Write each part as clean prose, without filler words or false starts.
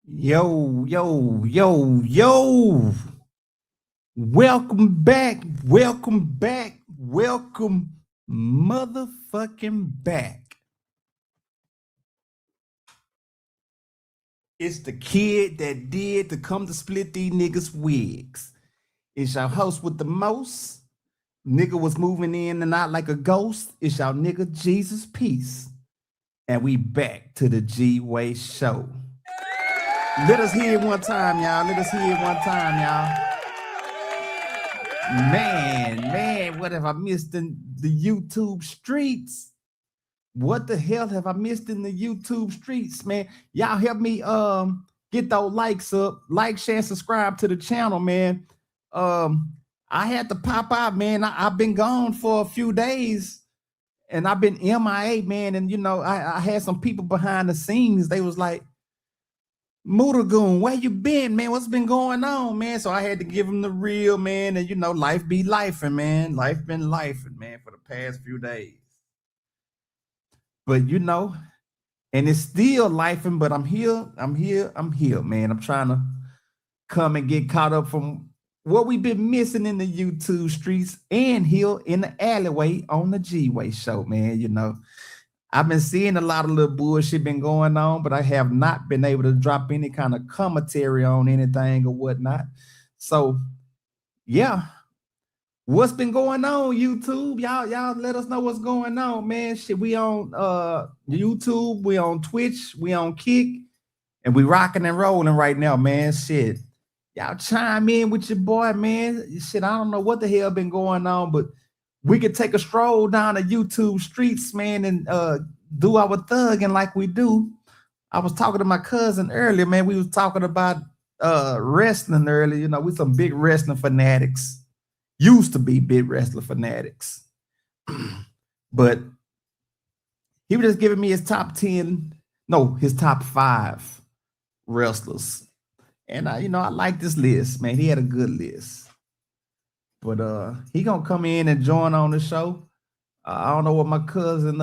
Yo, yo, yo, yo. Welcome back. Welcome back. Welcome motherfucking back. It's the kid that did to come to split these niggas' wigs. It's your host with the most. Nigga was moving in and out like a ghost. It's your nigga Jesus Peace. And we back to the G-Way show. Let us hear it one time, y'all. Let us hear it one time, y'all. Man, what have I missed in the YouTube streets? What the hell have I missed in the YouTube streets, man? Y'all help me get those likes up, like, share, subscribe to the channel, man. I had to pop out, man. I've been gone for a few days and I've been MIA, man. And you know, I had some people behind the scenes. They was like, Mutagoon, where you been, man? What's been going on, man? So I had to give him the real, man. And you know, life be lifing, man. Life been lifing, man, for the past few days. But you know, and it's still lifing, but I'm here, man. I'm trying to come and get caught up from what we've been missing in the YouTube streets and here in the alleyway on the G-Way show, man. You know, I've been seeing a lot of little bullshit been going on, but I have not been able to drop any kind of commentary on anything or whatnot. So, yeah. What's been going on, YouTube? Y'all let us know what's going on, man. Shit, we on YouTube, we on Twitch, we on Kick, and we rocking and rolling right now, man. Shit. Y'all chime in with your boy, man. Shit, I don't know what the hell been going on, but we could take a stroll down the YouTube streets, man, and do our thugging like we do. I was talking to my cousin earlier, man. We was talking about wrestling earlier. You know, we some big wrestling fanatics. Used to be big wrestling fanatics. But he was just giving me his top 10, no, his top 5 wrestlers. And you know, I like this list, man. He had a good list. But he gonna come in and join on the show. I don't know what my cousin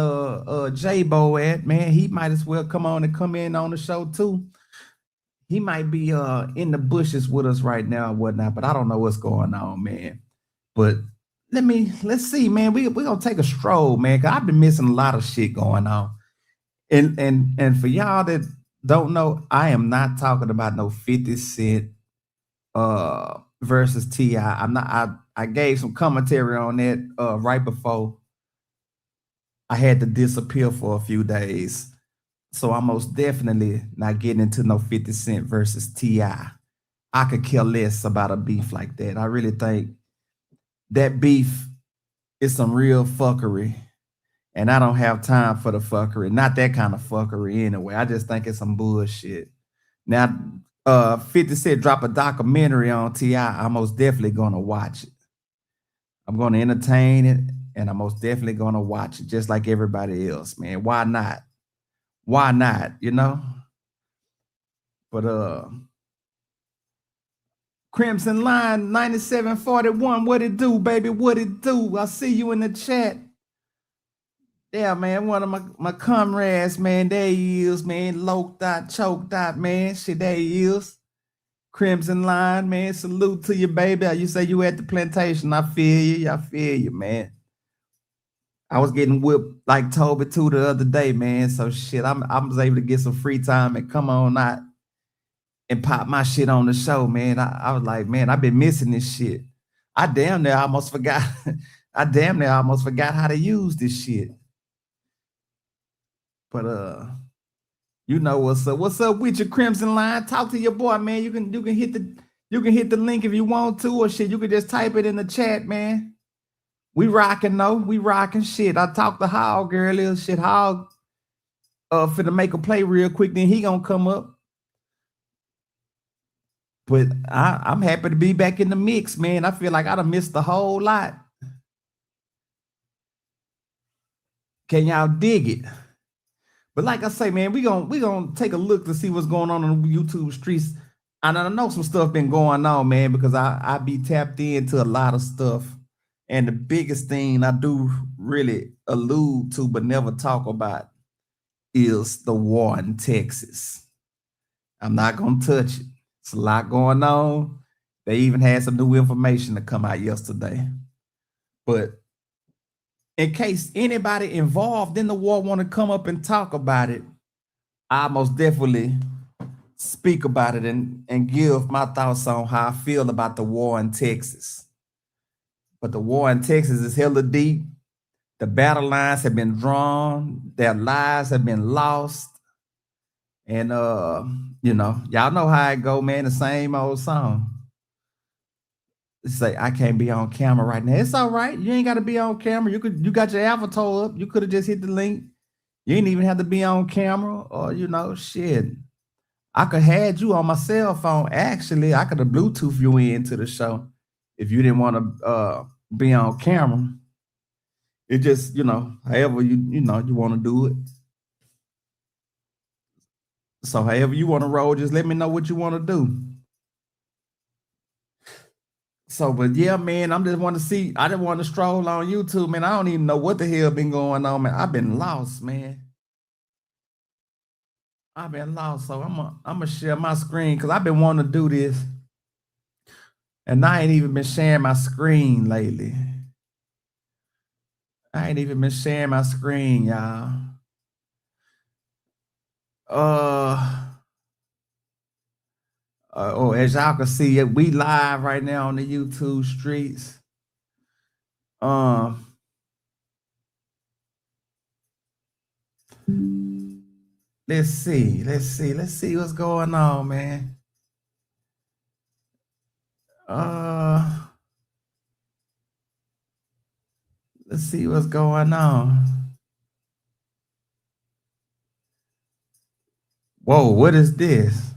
J-Bo at, man. He might as well come in on the show too. He might be in the bushes with us right now and whatnot, but I don't know what's going on, man. But let's see, man. We're gonna take a stroll, man, because I've been missing a lot of shit going on. And for y'all that don't know, I am not talking about no 50 Cent versus T.I. I'm not. I gave some commentary on that right before I had to disappear for a few days. So I'm most definitely not getting into no 50 Cent versus T.I. I could care less about a beef like that. I really think that beef is some real fuckery. And I don't have time for the fuckery. Not that kind of fuckery anyway. I just think it's some bullshit. Now, 50 Cent drop a documentary on T.I. I'm most definitely gonna watch it. I'm gonna entertain it, and I'm most definitely gonna watch it just like everybody else, man. Why not? Why not? You know? But Crimson Line 9741, what it do, baby? What it do? I see you in the chat. Yeah, man, one of my comrades, man, there he is, man, loked out, choked out, man, shit, there he is. Crimson Line, man, salute to you, baby. You say you at the plantation, I feel you, man. I was getting whipped like Toby too the other day, man, so shit, I was able to get some free time and come on out and pop my shit on the show, man. I was like, man, I've been missing this shit. I damn near almost forgot. I damn near almost forgot how to use this shit. But you know what's up. What's up with your Crimson Line? Talk to your boy, man. You can hit the link if you want to, or shit. You can just type it in the chat, man. We rocking though. We rocking shit. I talked to Hog earlier. Shit, Hog finna make a play real quick, then he gonna come up. But I'm happy to be back in the mix, man. I feel like I done missed a whole lot. Can y'all dig it? But like I say, man, we gonna take a look to see what's going on the YouTube streets. And I know some stuff been going on, man, because I be tapped into a lot of stuff. And the biggest thing I do really allude to but never talk about is the war in Texas. I'm not gonna touch it. It's a lot going on. They even had some new information to come out yesterday. But in case anybody involved in the war want to come up and talk about it, I most definitely speak about it and give my thoughts on how I feel about the war in Texas. But the war in Texas is hella deep. The battle lines have been drawn, their lives have been lost. And you know, y'all know how it go, man. The same old song. Say I can't be on camera right now. It's all right. You ain't got to be on camera. You got your avatar up. You could have just hit the link. You ain't even have to be on camera, or you know, shit. I could had you on my cell phone. Actually, I could have Bluetooth you into the show if you didn't want to be on camera. It just, you know, however you want to do it. So however you want to roll, just let me know what you want to do. So, but yeah, man, I just want to stroll on YouTube, man. I don't even know what the hell been going on, man. I've been lost, man. I've been lost. So I'm gonna share my screen because I've been wanting to do this. And I ain't even been sharing my screen lately. I ain't even been sharing my screen, y'all. As y'all can see, we live right now on the YouTube streets. Let's see what's going on, man. Let's see what's going on. Whoa, what is this?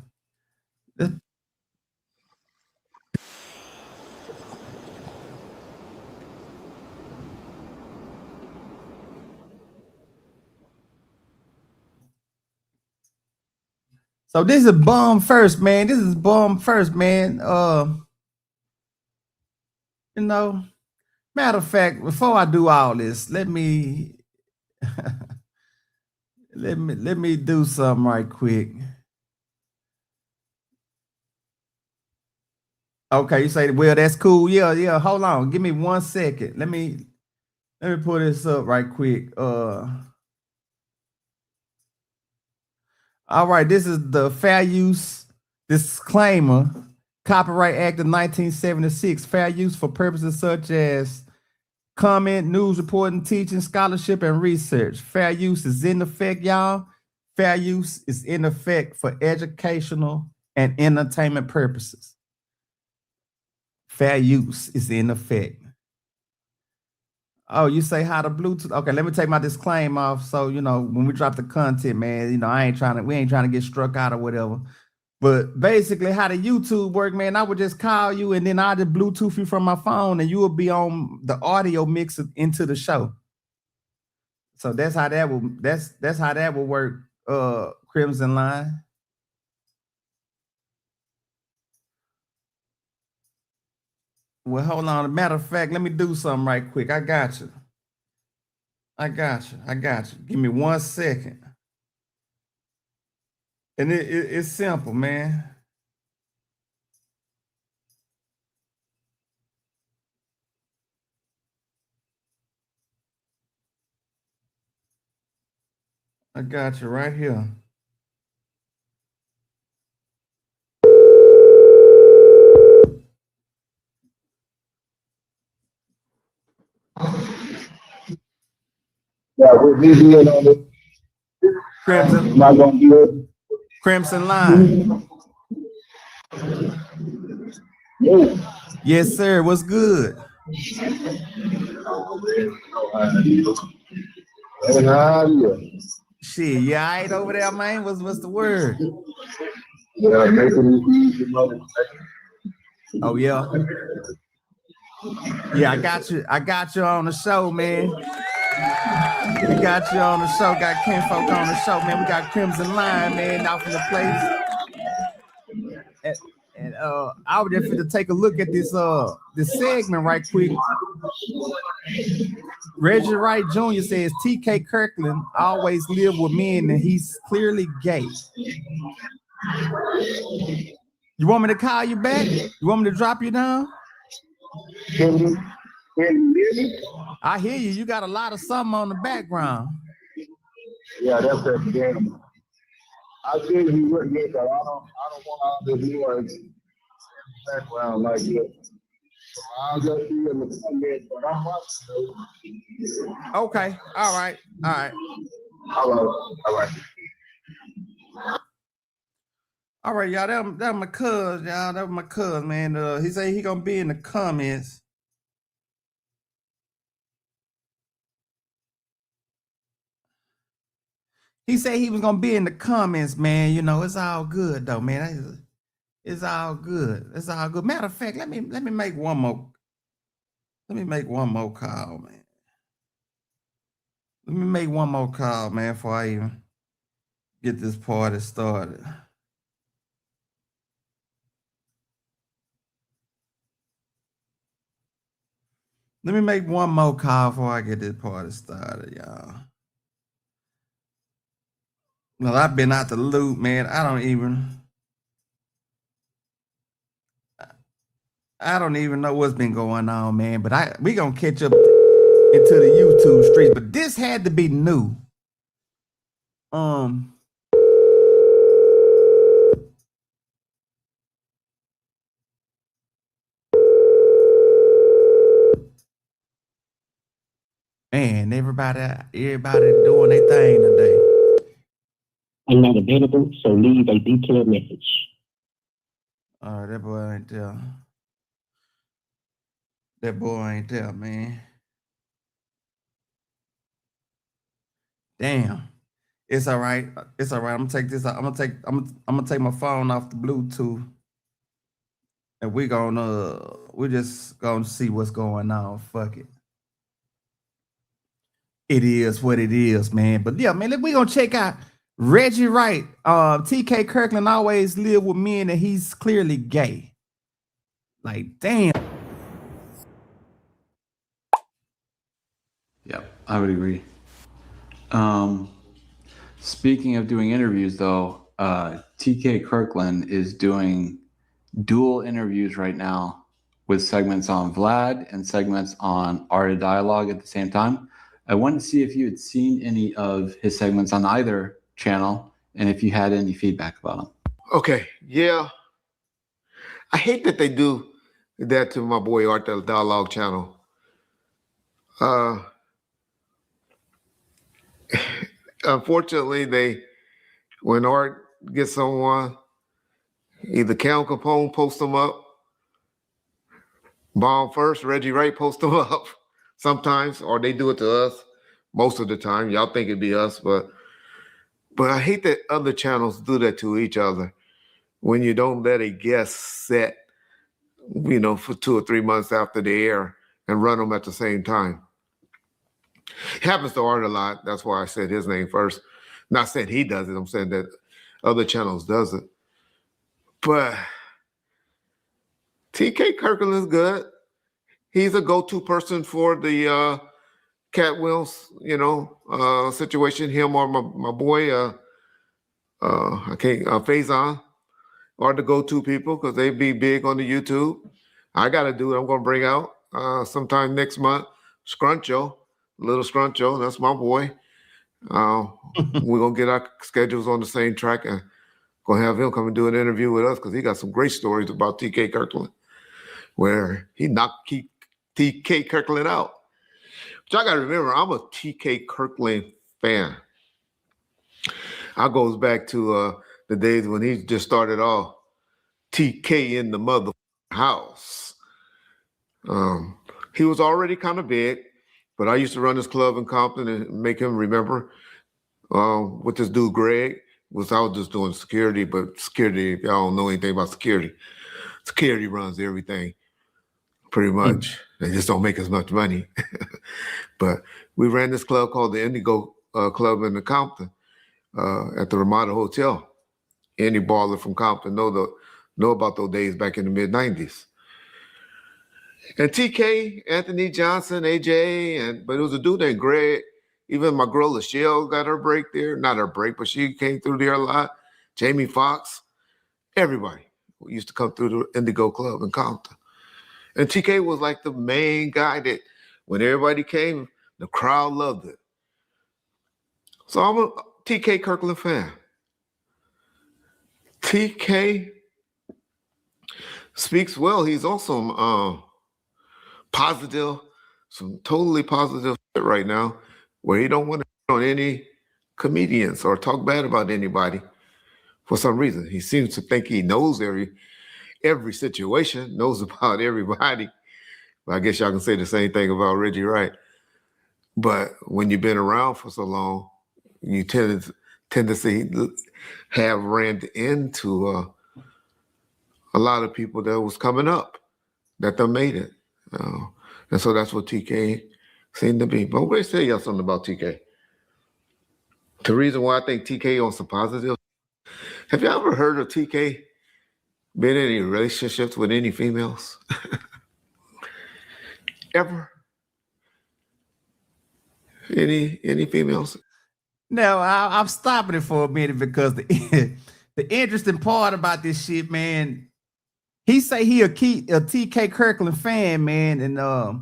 So this is Bum First, man. This is Bum First, man. You know, matter of fact, before I do all this, let me let me do something right quick. Okay, you say, well, that's cool. Yeah. Hold on. Give me 1 second. Let me pull this up right quick. All right, this is the fair use disclaimer. Copyright Act of 1976, fair use for purposes such as comment, news reporting, teaching, scholarship, and research. Fair use is in effect, y'all. Fair use is in effect for educational and entertainment purposes. Fair use is in effect. Oh, you say how to Bluetooth? Okay, let me take my disclaimer off. So, you know, when we drop the content, man, you know, we ain't trying to get struck out or whatever. But basically, how the YouTube work, man, I would just call you and then I'll just Bluetooth you from my phone and you will be on the audio mix into the show. So that's how that will work, Crimson Line. Well, hold on. As a matter of fact, let me do something right quick. I got you. Give me 1 second. And it's simple, man. I got you right here. Yeah, with me being on the Crimson. am I gonna do it? Crimson Line. Yeah. Yes, sir. What's good? Shit, yeah, I ain't over there, man. What's the word? Yeah, making money. Oh yeah. Yeah, I got you on the show, man. We got you on the show. Got Kinfolk on the show, man. We got Crimson Line, man, out from the place. And I would just to take a look at this segment right quick. Reggie Wright Jr. says T.K. Kirkland always lived with men and he's clearly gay. You want me to call you back? You want me to drop you down? Can you hear me? I hear you. You got a lot of something on the background. Yeah, that's that damn. I feel you would get that. I don't want all this noise in the background like this. So I'll just be in the comments, but I'm watching. Okay. All right. All right. All right. All right, y'all. That my cuz, y'all. That was my cuz, man. He said he gonna be in the comments. He said he was gonna be in the comments, man. You know, it's all good though, man. It's all good. It's all good. Matter of fact, let me make one more. Let me make one more call, man. Let me make one more call, man, before I even get this party started. Let me make one more call before I get this party started, y'all. Well, I've been out the loop, man. I don't even know what's been going on, man. But we gonna catch up into the YouTube streets. But this had to be new. Man, everybody doing their thing today. I'm not available, so leave a detailed message. All right, that boy ain't there. That boy ain't there, man. Damn. It's all right. It's all right. I'm gonna take this out. I'm gonna take my phone off the Bluetooth. And we're just gonna see what's going on. Fuck it. It is what it is, man. But yeah, man, we gonna check out Reggie Wright. TK Kirkland always lived with men and he's clearly gay. Like, damn. Yeah, I would agree. Speaking of doing interviews, though, TK Kirkland is doing dual interviews right now with segments on Vlad and segments on Art of Dialogue at the same time. I wanted to see if you had seen any of his segments on either channel and if you had any feedback about them. Okay, yeah. I hate that they do that to my boy Art of Dialogue channel. Unfortunately, when Art gets someone, either Cal Capone posts them up, Bomb First, Reggie Wright posts them up sometimes, or they do it to us most of the time. Y'all think it'd be us, but I hate that other channels do that to each other when you don't let a guest set, for 2 or 3 months after the air and run them at the same time. It happens to Art a lot. That's why I said his name first. Not saying he does it. I'm saying that other channels does it. But TK Kirkland is good. He's a go-to person for the Cat Wills, situation. Him or my boy, Faison are the go-to people because they be big on the YouTube. I got a dude I'm going to bring out sometime next month, Scruncho, Little Scruncho. That's my boy. We're going to get our schedules on the same track and going to have him come and do an interview with us because he got some great stories about TK Kirkland where he knocked TK Kirkland out. But y'all got to remember, I'm a TK Kirkland fan. I goes back to the days when he just started off TK in the mother house. He was already kind of big, but I used to run this club in Compton and make him remember with this dude, Greg. I was just doing security, but security, if y'all don't know anything about security runs everything pretty much. They just don't make as much money. But we ran this club called the Indigo Club in the Compton at the Ramada Hotel. Any baller from Compton know about those days back in the mid-90s. And TK, Anthony Johnson, AJ, but it was a dude named Greg. Even my girl, Lachelle, got her break there. Not her break, but she came through there a lot. Jamie Foxx. Everybody used to come through the Indigo Club in Compton. And TK was like the main guy that when everybody came, the crowd loved it. So I'm a TK Kirkland fan. TK speaks well. He's also positive, some totally positive shit right now, where he don't want to hit on any comedians or talk bad about anybody for some reason. He seems to think he knows every situation, knows about everybody. I guess y'all can say the same thing about Reggie Wright. But when you've been around for so long, you tend to see have ran into a lot of people that was coming up that they made it. And so that's what TK seemed to be. But I'm going to tell y'all something about TK. The reason why I think TK on some positive, have you ever heard of TK been in any relationships with any females? Ever? Any females? No, I'm stopping it for a minute because the interesting part about this shit, man, he say he a TK Kirkland fan, man, and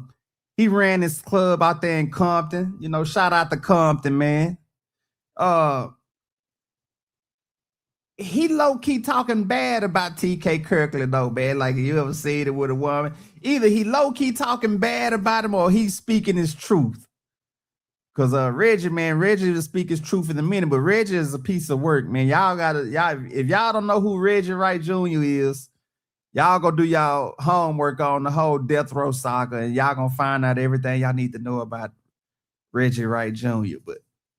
he ran this club out there in Compton. You know, shout out to Compton, man. He low-key talking bad about TK Kirkland, though, man. Like, you ever seen it with a woman? Either he low-key talking bad about him or he's speaking his truth. Because Reggie will speak his truth in a minute, but Reggie is a piece of work, man. If y'all don't know who Reggie Wright Jr. is, y'all go do y'all homework on the whole Death Row saga, and y'all gonna find out everything y'all need to know about Reggie Wright Jr.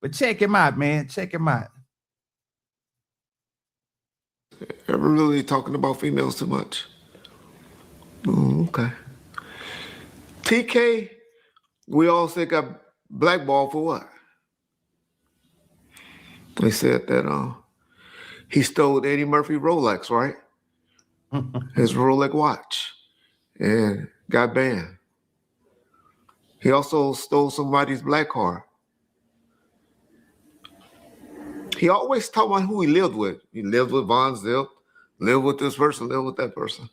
But check him out, man. Check him out. Ever really talking about females too much? Okay. TK, we all say got blackballed for what? They said that he stole Eddie Murphy Rolex, right? His Rolex watch, and got banned. He also stole somebody's black card. He always talked about who he lived with. He lived with Von Zip, lived with this person, lived with that person.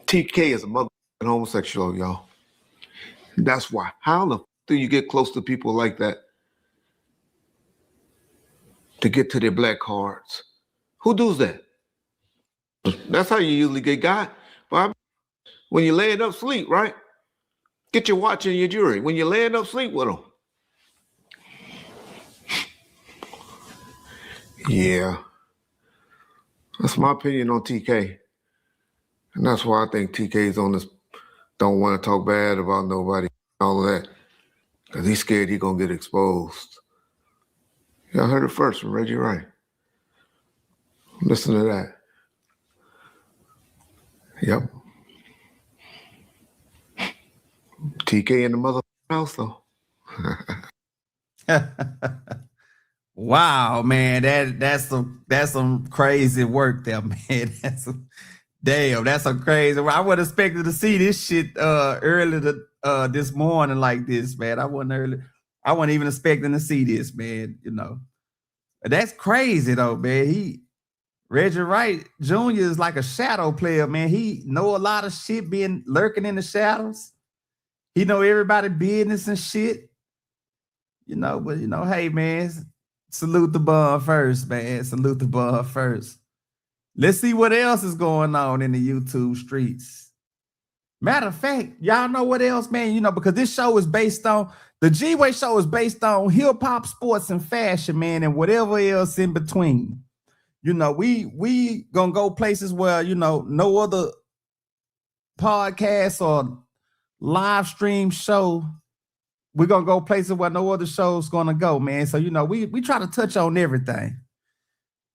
TK is a motherfucking homosexual, y'all. That's why. How the f do you get close to people like that to get to their black cards? Who does that? That's how you usually get got. But when you're laying up sleep, right? Get your watch and your jewelry. When you're laying up sleep with them. Yeah. That's my opinion on TK. And that's why I think TK's on this, don't want to talk bad about nobody, all of that. Because he's scared he's going to get exposed. Y'all heard it first from Reggie Wright. Listen to that. Yep. TK in the motherfucking house, though. Wow, man, that's some crazy work there, man. That's some crazy work. I would have expected to see this shit early this morning like this, man. I wasn't even expecting to see this, man. You know, that's crazy though, man. Reggie Wright Jr. is like a shadow player, man. He know a lot of shit being lurking in the shadows. He know everybody business and shit. You know, but you know, hey man, salute the bun first, man. Salute the bun first. Let's see what else is going on in the YouTube streets. Matter of fact, y'all know what else, man? You know, because this show is based on, the G-Way show is based on hip-hop, sports, and fashion, man, and whatever else in between. You know, we gonna go places where, you know, no other podcast or live stream show. We're gonna go places where no other show's gonna go, man. So, you know, we try to touch on everything.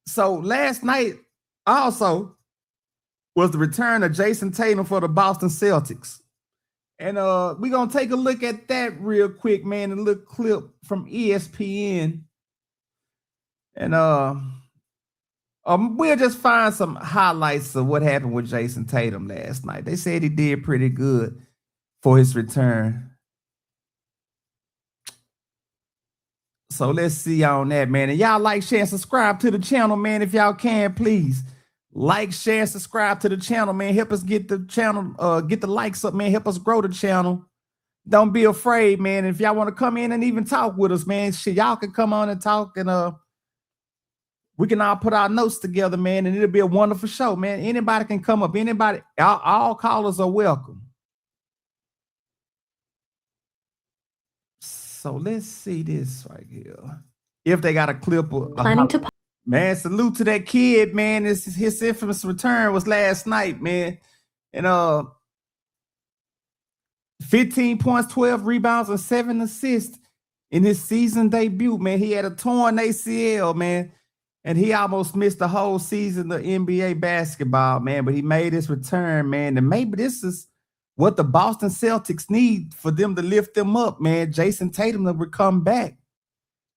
So last night also was the return of Jason Tatum for the Boston Celtics. And we're gonna take a look at that real quick, man, a little clip from ESPN. And we'll just find some highlights of what happened with Jason Tatum last night. They said he did pretty good for his return. So let's see on that, man. And y'all like, share, and subscribe to the channel, man. If y'all can, please like, share, and subscribe to the channel, man. Help us get the channel, get the likes up, man. Help us grow the channel. Don't be afraid, man. If y'all want to come in and even talk with us, man, shit, y'all can come on and talk, and we can all put our notes together, man, and it'll be a wonderful show, man. Anybody can come up. Anybody, all callers are welcome. So let's see this right here. If they got a clip of Planning to man, salute to that kid, man. His infamous return was last night, man. And 15 points, 12 rebounds, and 7 assists in his season debut, man. He had a torn ACL, man, and he almost missed the whole season of NBA basketball, man. But he made his return, man. And maybe this is what the Boston Celtics need for them to lift them up, man. Jason Tatum will come back.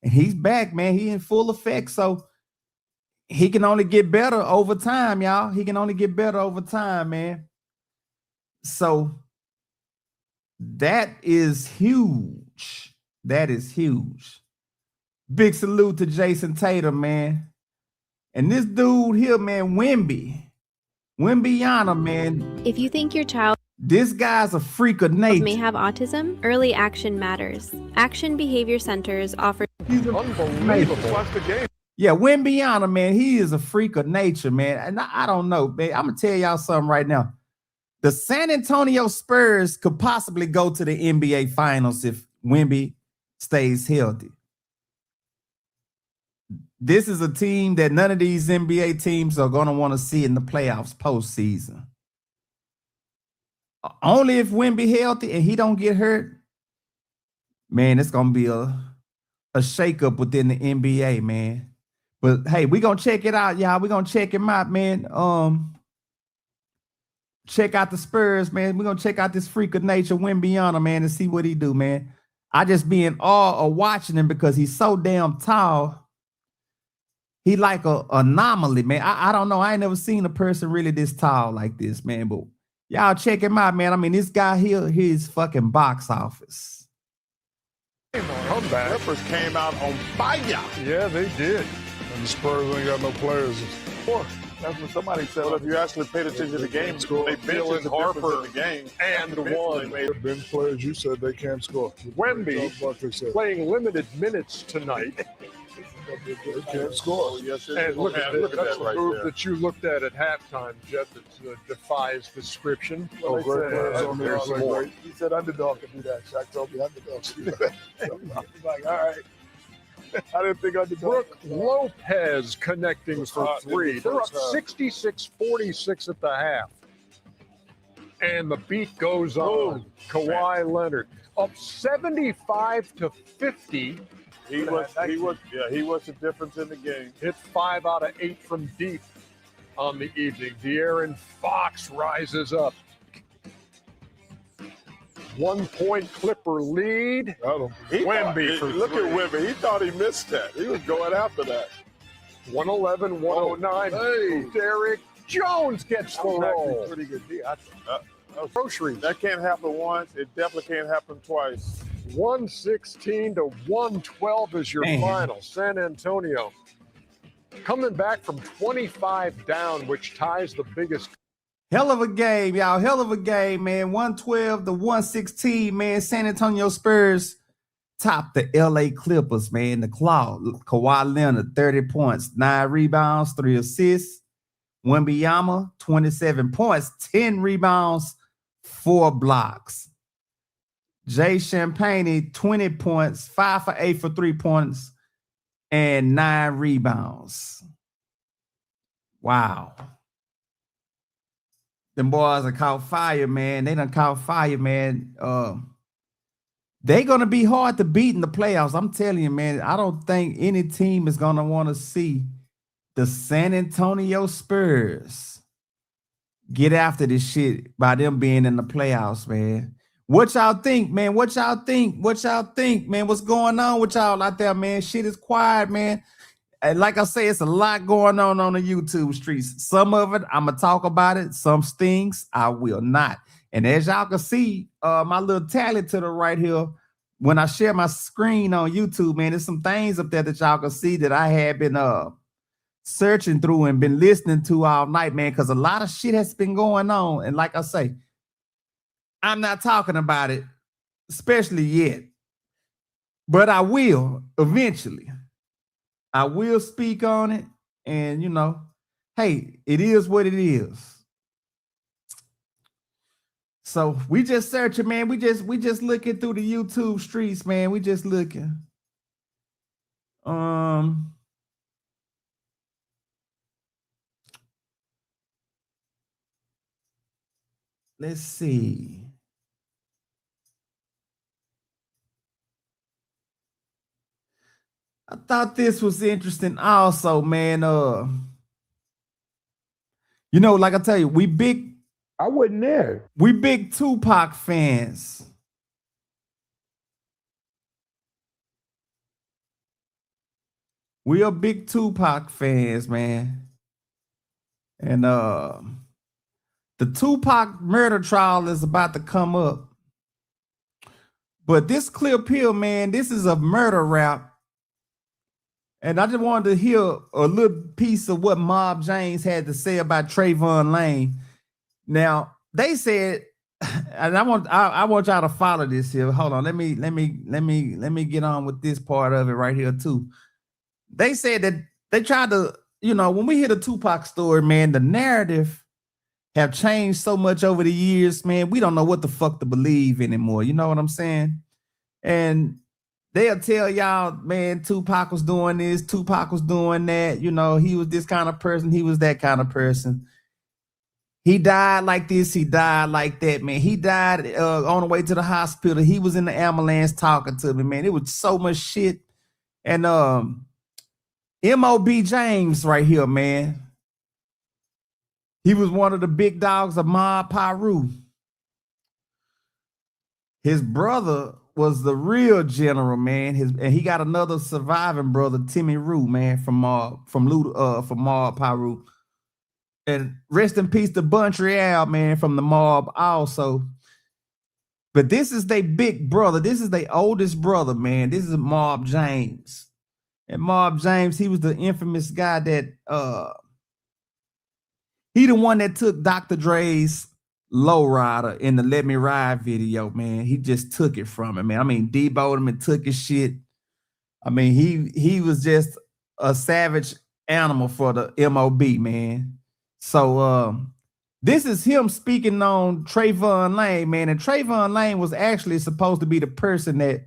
And he's back, man. He in full effect. So he can only get better over time, y'all. He can only get better over time, man. So that is huge. That is huge. Big salute to Jason Tatum, man. And this dude here, man, Wembanyama, man. If you think your child This guy's a freak of nature. may have autism, Early Action Matters. Action Behavior Centers offer He's unbelievable. Watch the game. Yeah, Wembanyama, man, he is a freak of nature, man. And I don't know, man. I'm gonna tell y'all something right now. The San Antonio Spurs could possibly go to the NBA Finals if Wemby stays healthy. This is a team that none of these NBA teams are gonna want to see in the playoffs postseason. Only if Wemby healthy and he don't get hurt, man, it's gonna be a shakeup within the NBA, man. But hey, we're gonna check it out, y'all. We're gonna check him out, man. Check out the Spurs, man. We're gonna check out this freak of nature, Wembanyama, man, and see what he do, man. I just be in awe of watching him because he's so damn tall. He like a anomaly, man. I don't know. I ain't never seen a person really this tall like this, man. But y'all check him out, man. I mean, this guy here, his fucking box office. Comeback. Clippers came out on fire. Yeah, they did. And the Spurs ain't got no players. That's what somebody said. Well, if you actually paid attention to the game, they benched Harper in the game and the one. Bench players, you said they can't score. Wemby playing limited minutes tonight. They can't score. Yes, and look at that. That's the move that you looked at halftime, Jeff. That defies description. Oh, great. He said underdog can do that. Shaq told me underdogs can do that. I'm like, all right. I didn't think underdog. Brooke Lopez connecting for three. They're up 66-46 at the half. And the beat goes on. Kawhi Leonard up 75-50. He was the difference in the game. Hit 5 out of 8 from deep on the evening. De'Aaron Fox rises up. 1 point Clipper lead. Wemby for look three. At Wemby. He thought he missed that. He was going after that. 111-109. Hey. Derrick Jones gets the roll. Pretty good deal. Groceries. That can't happen once. It definitely can't happen twice. 116-112 is your final. San Antonio coming back from 25 down, which ties the biggest. Hell of a game, y'all. Hell of a game, man. 112-116, man. San Antonio Spurs top the LA Clippers, man. The Claw. Kawhi Leonard, 30 points, 9 rebounds, 3 assists. Wembanyama, 27 points, 10 rebounds, 4 blocks. Jay Champagne, 20 points, 5 for 8 for 3 points, and 9 rebounds. Wow. Them boys are caught fire, man. They done caught fire, man. They're going to be hard to beat in the playoffs. I'm telling you, man, I don't think any team is going to want to see the San Antonio Spurs get after this shit by them being in the playoffs, man. What y'all think, man? What y'all think, man? What's going on with y'all out there, man? Shit is quiet, man. And like I say, it's a lot going on the YouTube streets. Some of it, I'm going to talk about it. Some things I will not. And as y'all can see, my little tally to the right here, when I share my screen on YouTube, man, there's some things up there that y'all can see that I had been searching through and been listening to all night, man, because a lot of shit has been going on. And like I say, I'm not talking about it, especially yet, but I will eventually. I will speak on it, and you know, hey, it is what it is. So we just searching, man. We just looking through the YouTube streets, man. We just looking. Let's see. I thought this was interesting also, man. You know, like I tell you, I wasn't there. we big Tupac fans. We are big Tupac fans, man. And the Tupac murder trial is about to come up. But this clip here, man, this is a murder rap. And I just wanted to hear a little piece of what Mob James had to say about Trayvon Lane. Now, they said, and I want y'all to follow this here. Hold on, let me get on with this part of it right here too. They said that they tried to, you know, when we hear the Tupac story, man, the narrative have changed so much over the years, man. We don't know what the fuck to believe anymore. You know what I'm saying? And they'll tell y'all, man, Tupac was doing this, Tupac was doing that. You know, he was this kind of person, he was that kind of person. He died like this, he died like that, man. He died on the way to the hospital. He was in the ambulance talking to me, man. It was so much shit. And M.O.B. James right here, man. He was one of the big dogs of Mob Piru. His brother was the real general, man. And he got another surviving brother, Timmy Rue, man, from Mob Piru. And rest in peace to Buntrial, man, from the Mob also. But this is their big brother. This is their oldest brother, man. This is Mob James. And Mob James, he was the infamous guy that he the one that took Dr. Dre's Lowrider in the Let Me Ride video, man. He just took it from him, man. I mean, deboed him and took his shit. I mean, he was just a savage animal for the MOB, man. So this is him speaking on Trayvon Lane, man. And Trayvon Lane was actually supposed to be the person that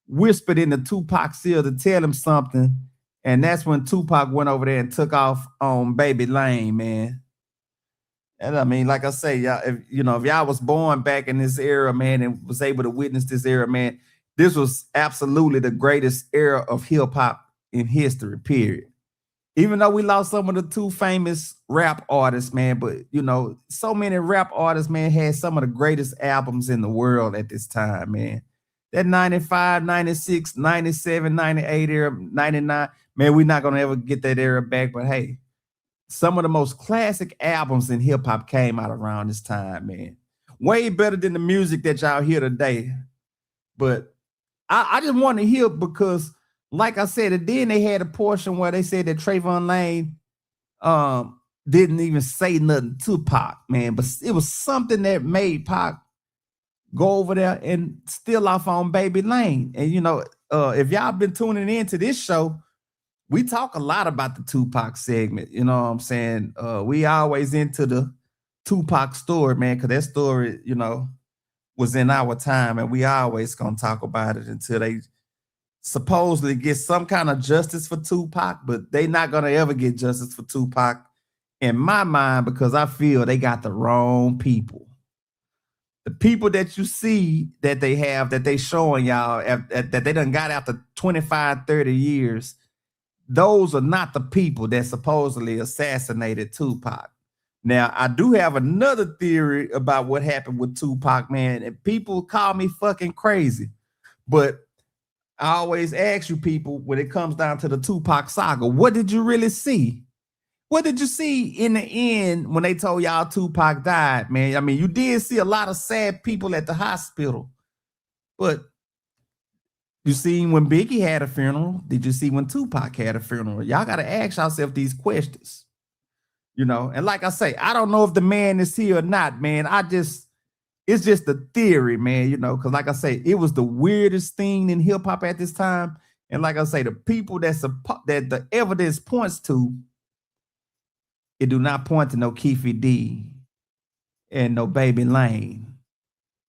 whispered in the Tupac's ear to tell him something. And that's when Tupac went over there and took off on Baby Lane, man. And I mean, like I say, y'all, if y'all was born back in this era, man, and was able to witness this era, man, this was absolutely the greatest era of hip hop in history, period. Even though we lost some of the two famous rap artists, man, but you know, so many rap artists, man, had some of the greatest albums in the world at this time, man. That 95, 96, 97, 98 era, 99, man, we're not going to ever get that era back. But hey, some of the most classic albums in hip hop came out around this time, man. Way better than the music that y'all hear today. But I just want to hear because, like I said, and then they had a portion where they said that Trayvon Lane didn't even say nothing to Pac, man. But it was something that made Pac go over there and steal off on Baby Lane. And, you know, if y'all been tuning into this show, we talk a lot about the Tupac segment. You know what I'm saying? We always into the Tupac story, man, because that story, you know, was in our time. And we always going to talk about it until they supposedly get some kind of justice for Tupac. But they not going to ever get justice for Tupac in my mind because I feel they got the wrong people. The people that you see that they have, that they showing y'all, that they done got after 25, 30 years, those are not the people that supposedly assassinated Tupac. Now, I do have another theory about what happened with Tupac, man, and people call me fucking crazy. But I always ask you people, when it comes down to the Tupac saga, what did you really see? What did you see in the end when they told y'all Tupac died, man? I mean, you did see a lot of sad people at the hospital, but You seen when Biggie had a funeral? Did you see when Tupac had a funeral? Y'all got to ask yourself these questions, you know. And like I say, I don't know if the man is here or not, man. It's just a theory, man, you know, because like I say, it was the weirdest thing in hip hop at this time. And like I say, the people that the evidence points to, it do not point to no Keefe D and no Baby Lane.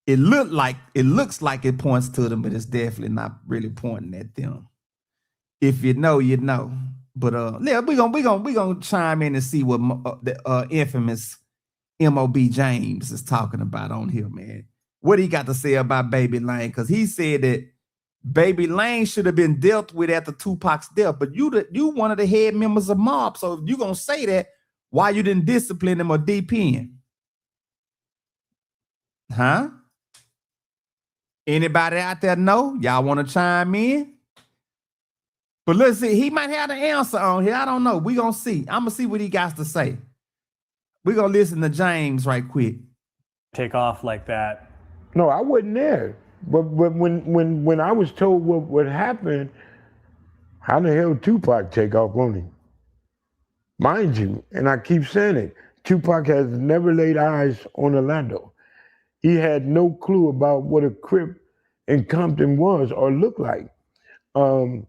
It looks like it points to them, but it's definitely not really pointing at them. If you know, you know. But yeah, we gonna chime in and see what the infamous M.O.B. James is talking about on here, man. What he got to say about Baby Lane? Because he said that Baby Lane should have been dealt with after Tupac's death, but you one of the head members of Mob. So if you gonna say that, why you didn't discipline him or DP him? Huh? Anybody out there know? Y'all want to chime in? But let's see, he might have the answer on here. I don't know. We're going to see. I'm going to see what he got to say. We're going to listen to James right quick. Take off like that. No, I wasn't there. But when I was told what happened, how the hell Tupac take off on him? Mind you, and I keep saying it, Tupac has never laid eyes on Orlando. He had no clue about what a Crip in Compton was or looked like. And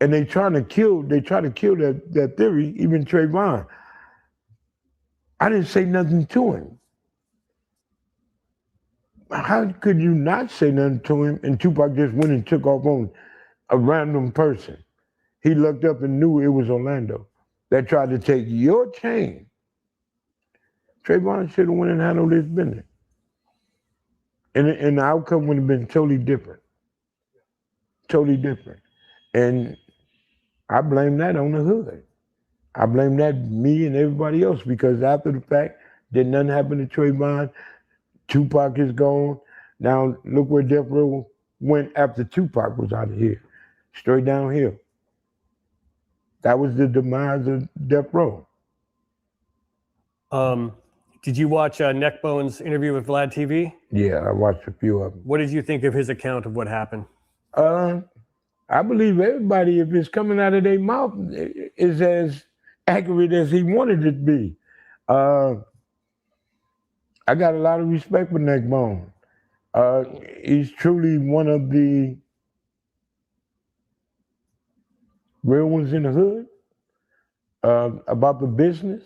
they try to kill that theory, even Trayvon. I didn't say nothing to him. How could you not say nothing to him and Tupac just went and took off on a random person? He looked up and knew it was Orlando that tried to take your chain. Trayvon should have went and handled his business. And the outcome would have been totally different. Totally different. And I blame that on the hood. I blame that me and everybody else because after the fact, did nothing happen to Trayvon. Tupac is gone. Now look where Death Row went after Tupac was out of here. Straight downhill. That was the demise of Death Row. Did you watch Neckbone's interview with Vlad TV? Yeah, I watched a few of them. What did you think of his account of what happened? I believe everybody, if it's coming out of their mouth, is as accurate as he wanted it to be. I got a lot of respect for Neckbone. He's truly one of the real ones in the hood about the business.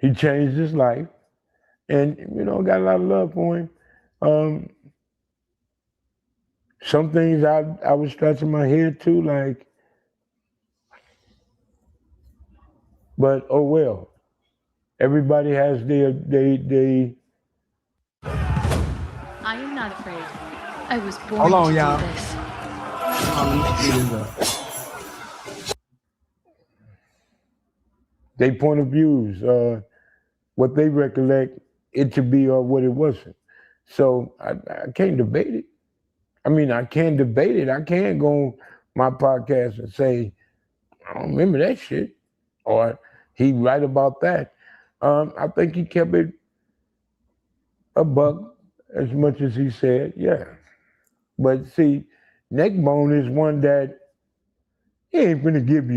He changed his life and, you know, got a lot of love for him. Some things I was scratching my head too, like, but oh well. Everybody has their I am not afraid. I was born Hold on, to y'all. do this. They point of views, what they recollect it to be or what it wasn't. So I can't debate it. I mean, I can't debate it. I can't go on my podcast and say, I don't remember that shit, or he right about that. I think he kept it a buck as much as he said, yeah. But see, Neckbone is one that he ain't finna give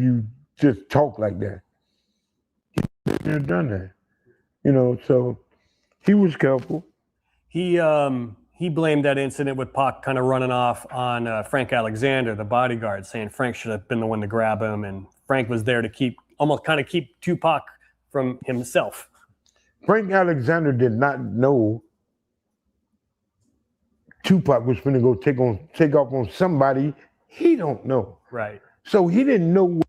you just talk like that. He's never done that. You know, so he was careful. He blamed that incident with Pac kind of running off on Frank Alexander, the bodyguard, saying Frank should have been the one to grab him, and Frank was there to keep Tupac from himself. Frank Alexander did not know Tupac was going to go take off on somebody he don't know. Right. So he didn't know.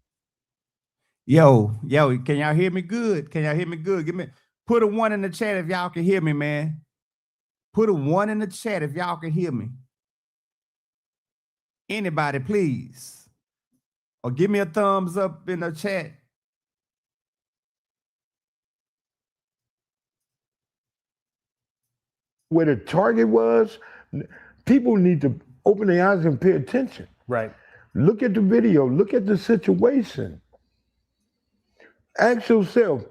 Yo, can y'all hear me good? Can y'all hear me good? Put a 1 in the chat if y'all can hear me, man. Put a 1 in the chat if y'all can hear me. Anybody, please. Or give me a thumbs up in the chat. Where the target was, people need to open their eyes and pay attention. Right. Look at the video. Look at the situation. Ask yourself,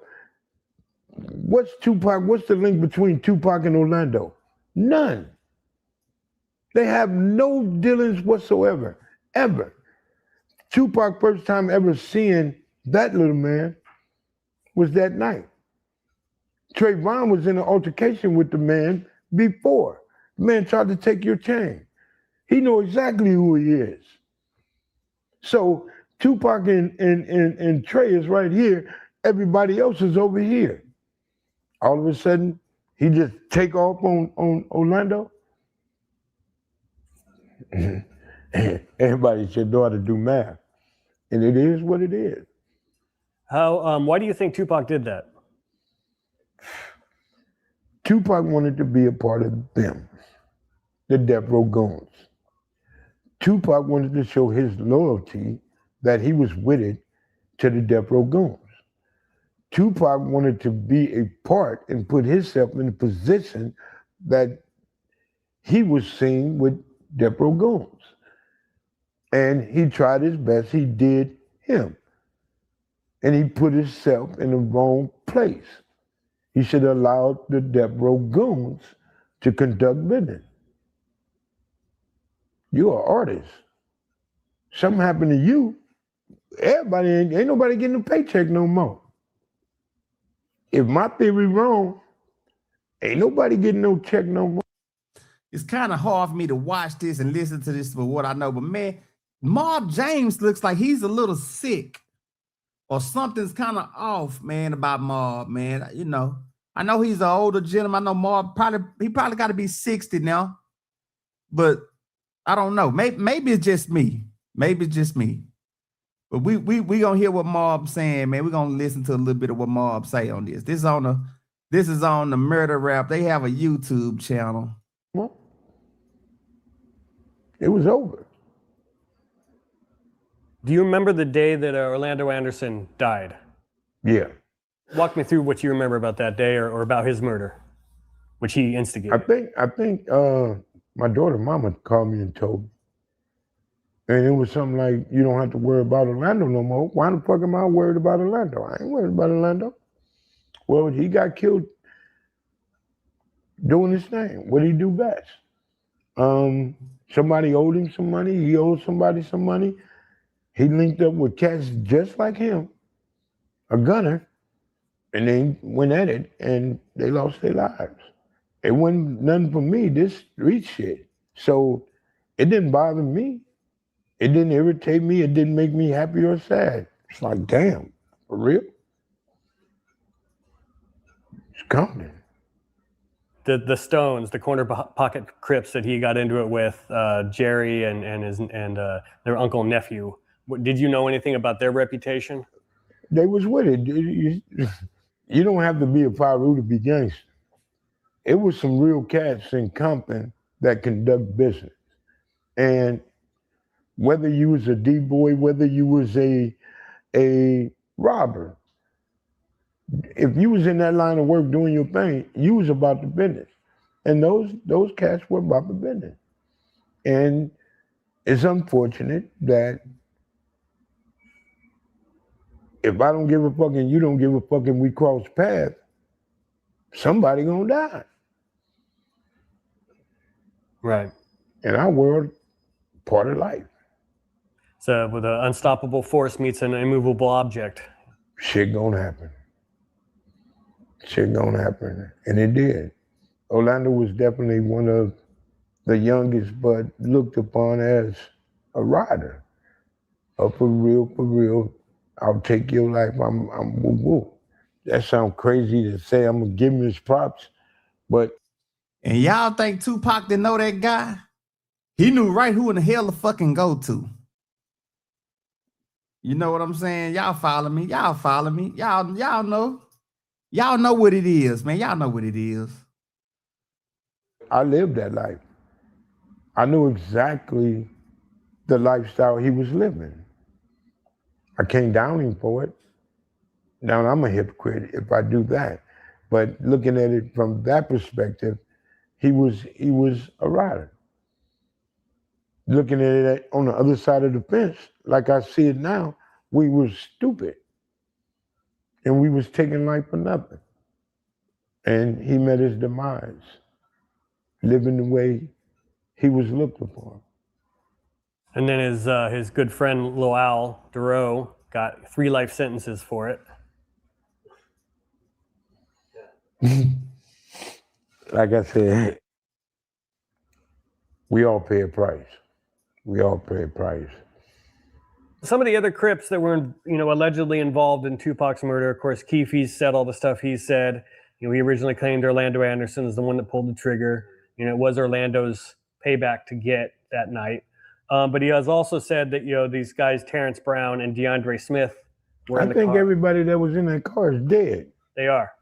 what's the link between Tupac and Orlando? None. They have no dealings whatsoever, ever. Tupac first time ever seeing that little man was that night. Trayvon was in an altercation with the man before. The man tried to take your chain. He know exactly who he is. So Tupac and Trey is right here. Everybody else is over here. All of a sudden, he just take off on Orlando. Everybody should know how to do math. And it is what it is. Why do you think Tupac did that? Tupac wanted to be a part of them, the Death Row Goons. Tupac wanted to show his loyalty that he was with it to the Death Row Goons. Tupac wanted to be a part and put himself in a position that he was seen with Death Row Goons. And he tried his best, he did him. And he put himself in the wrong place. He should have allowed the Death Row Goons to conduct business. You're an artist. Something happened to you, everybody ain't nobody getting a paycheck no more. If my theory wrong, ain't nobody getting no check no more. It's kind of hard for me to watch this and listen to this for what I know, but man, Mob James looks like he's a little sick or something's kind of off, man, about Mob, man. You know, I know he's an older gentleman. I know Mob probably got to be 60 now, but I don't know. Maybe it's just me. Maybe it's just me. But we gonna hear what Mob saying, man. We're gonna listen to a little bit of what Mob say on this. This is on the Murder Rap. They have a YouTube channel. Well, it was over. Do you remember the day that Orlando Anderson died? Yeah. Walk me through what you remember about that day or about his murder, which he instigated. I think my daughter mama called me and told me. And it was something like, you don't have to worry about Orlando no more. Why the fuck am I worried about Orlando? I ain't worried about Orlando. Well, he got killed doing his thing. What did he do best? Somebody owed him some money. He owed somebody some money. He linked up with cats just like him, a gunner, and they went at it and they lost their lives. It wasn't nothing for me, this street shit. So it didn't bother me. It didn't irritate me. It didn't make me happy or sad. It's like, damn, for real? It's coming. The Stones, the corner pocket Crips that he got into it with, Jerry and their uncle and nephew. Did you know anything about their reputation? They was with it. You don't have to be a Piru to be gangster. It was some real cats in Compton that conduct business. And whether you was a D-boy, whether you was a robber, if you was in that line of work doing your thing, you was about the business. And those cats were about the business. And it's unfortunate that if I don't give a fuck and you don't give a fuck and we cross paths, somebody gonna die. Right. In our world, part of life. So with an unstoppable force meets an immovable object. Shit gonna happen. Shit gonna happen. And it did. Orlando was definitely one of the youngest, but looked upon as a rider. For real, I'll take your life, I'm woo-woo. That sounds crazy to say, I'm gonna give him his props, but. And y'all think Tupac didn't know that guy? He knew right who in the hell to fucking go to. You know what I'm saying? Y'all follow me. Y'all follow me. Y'all know. Y'all know what it is, man. Y'all know what it is. I lived that life. I knew exactly the lifestyle he was living. I came down him for it. Now I'm a hypocrite if I do that. But looking at it from that perspective, he was a rider. Looking at it on the other side of the fence, like I see it now, we were stupid. And we was taking life for nothing. And he met his demise. living the way he was looking for. And then his good friend Lil Al Duro got 3 life sentences for it. Like I said, we all pay a price. We all pay a price. Some of the other Crips that were, allegedly involved in Tupac's murder, of course, Keefe said all the stuff he said. He originally claimed Orlando Anderson is the one that pulled the trigger. It was Orlando's payback to get that night. But he has also said that, these guys, Terrence Brown and DeAndre Smith, were in the car. I think everybody that was in that car is dead. They are.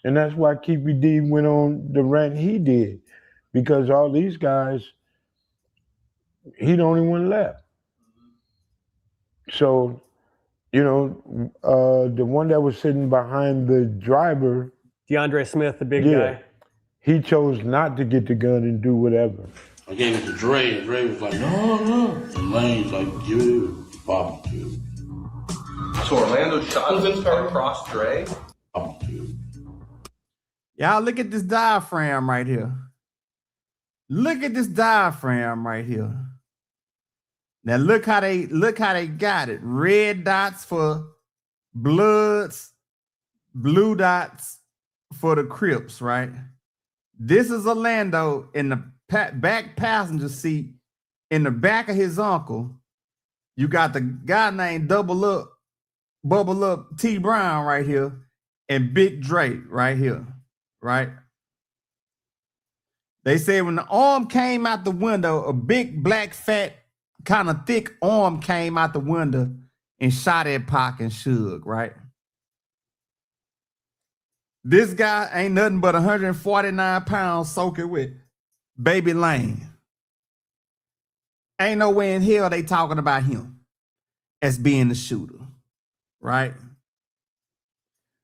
And that's why Keefe D went on the rant he did. Because all these guys, he the only one left. So, the one that was sitting behind the driver, DeAndre Smith, the big guy, he chose not to get the gun and do whatever. I gave it to Dre, and Dre was like, no. And Lane's like, give it to Bobby, too. So Orlando shot across Dre? Bobby, too. Y'all look at this diaphragm right here. Look at this diaphragm right here. Now look how they got it. Red dots for Bloods, blue dots for the Crips, right? This is Orlando in the back passenger seat. In the back of his uncle, you got the guy named Bubble Up T Brown right here, and Big Drake right here, right? They said when the arm came out the window, a big black fat kind of thick arm came out the window and shot at Pac and Suge, right? This guy ain't nothing but 149 pounds soaking with Baby Lane. Ain't no way in hell they talking about him as being the shooter, right?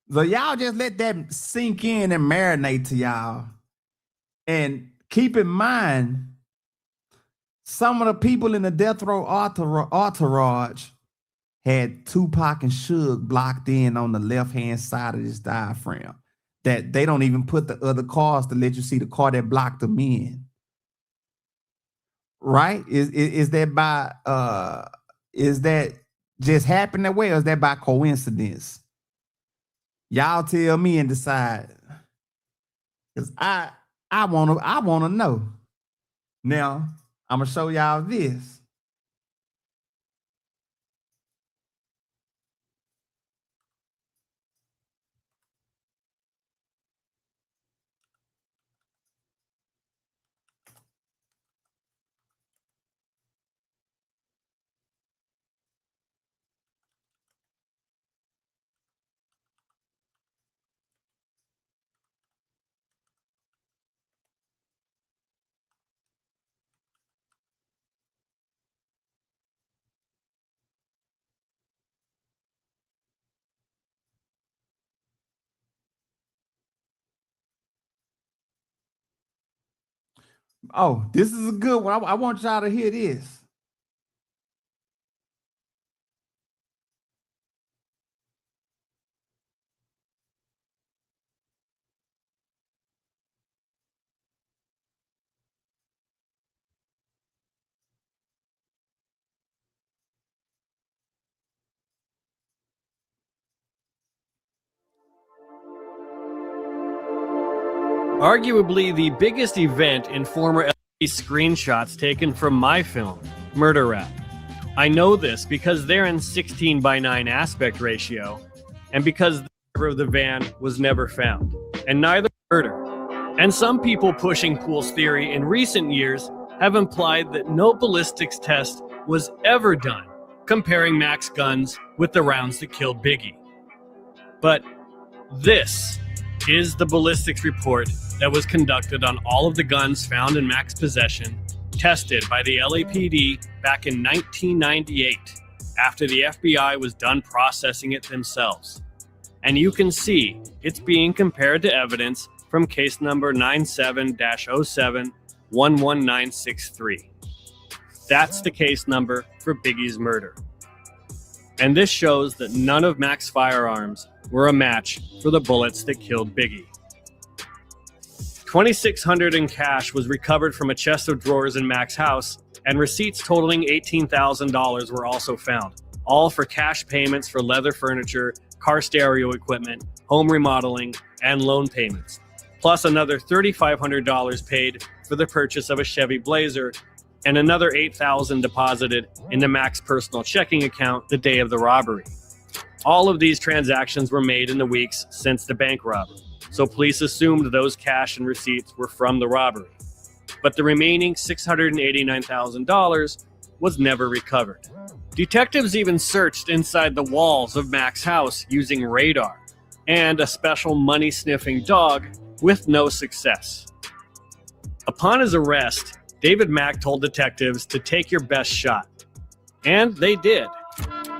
So y'all just let that sink in and marinate to y'all. And keep in mind, some of the people in the death row entourage had Tupac and Suge blocked in on the left-hand side of this diaphragm. That they don't even put the other cars to let you see the car that blocked them in. Right? Is that just happened that way, or is that by coincidence? Y'all tell me and decide. Because I wanna know. Now, I'm gonna show y'all this. Oh, this is a good one. I want y'all to hear this. Arguably the biggest event in former LA screenshots taken from my film, Murder Rap. I know this because they're in 16:9 aspect ratio, and because the driver of the van was never found, and neither murder. And some people pushing Pool's theory in recent years have implied that no ballistics test was ever done comparing Mac's guns with the rounds that killed Biggie. But this is the ballistics report that was conducted on all of the guns found in Mac's possession, tested by the LAPD back in 1998, after the FBI was done processing it themselves. And you can see it's being compared to evidence from case number 97-07-11963. That's the case number for Biggie's murder. And this shows that none of Mac's firearms were a match for the bullets that killed Biggie. $2,600 in cash was recovered from a chest of drawers in Mac's house, and receipts totaling $18,000 were also found, all for cash payments for leather furniture, car stereo equipment, home remodeling, and loan payments, plus another $3,500 paid for the purchase of a Chevy Blazer, and another $8,000 deposited into Mac's personal checking account the day of the robbery. All of these transactions were made in the weeks since the bank robbery, so police assumed those cash and receipts were from the robbery. But the remaining $689,000 was never recovered. Detectives even searched inside the walls of Mac's house using radar and a special money-sniffing dog with no success. Upon his arrest, David Mack told detectives to take your best shot. And they did.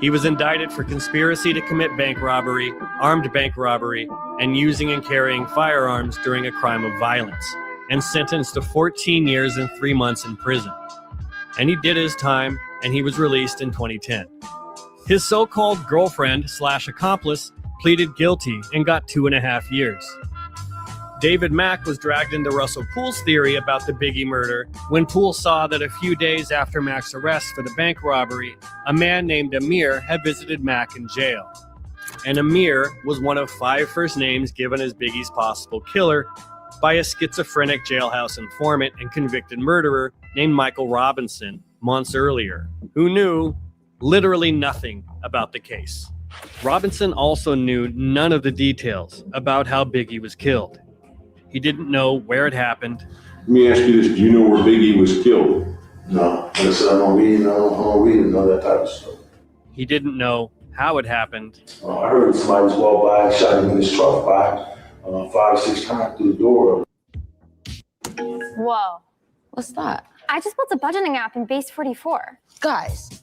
He was indicted for conspiracy to commit bank robbery, armed bank robbery, and using and carrying firearms during a crime of violence, and sentenced to 14 years and 3 months in prison. And he did his time, and he was released in 2010. His so-called girlfriend/accomplice pleaded guilty and got 2.5 years. David Mack was dragged into Russell Poole's theory about the Biggie murder when Poole saw that a few days after Mack's arrest for the bank robbery, a man named Amir had visited Mack in jail. And Amir was one of 5 first names given as Biggie's possible killer by a schizophrenic jailhouse informant and convicted murderer named Michael Robinson months earlier, who knew literally nothing about the case. Robinson also knew none of the details about how Biggie was killed. He didn't know where it happened. Let me ask you this, do you know where Biggie was killed? No, I said I don't read, none of that type of stuff. He didn't know how it happened. I heard somebody just walk by and shot him in his truck 5 or 6 times through the door. Whoa. What's that? I just built a budgeting app in Base 44. Guys,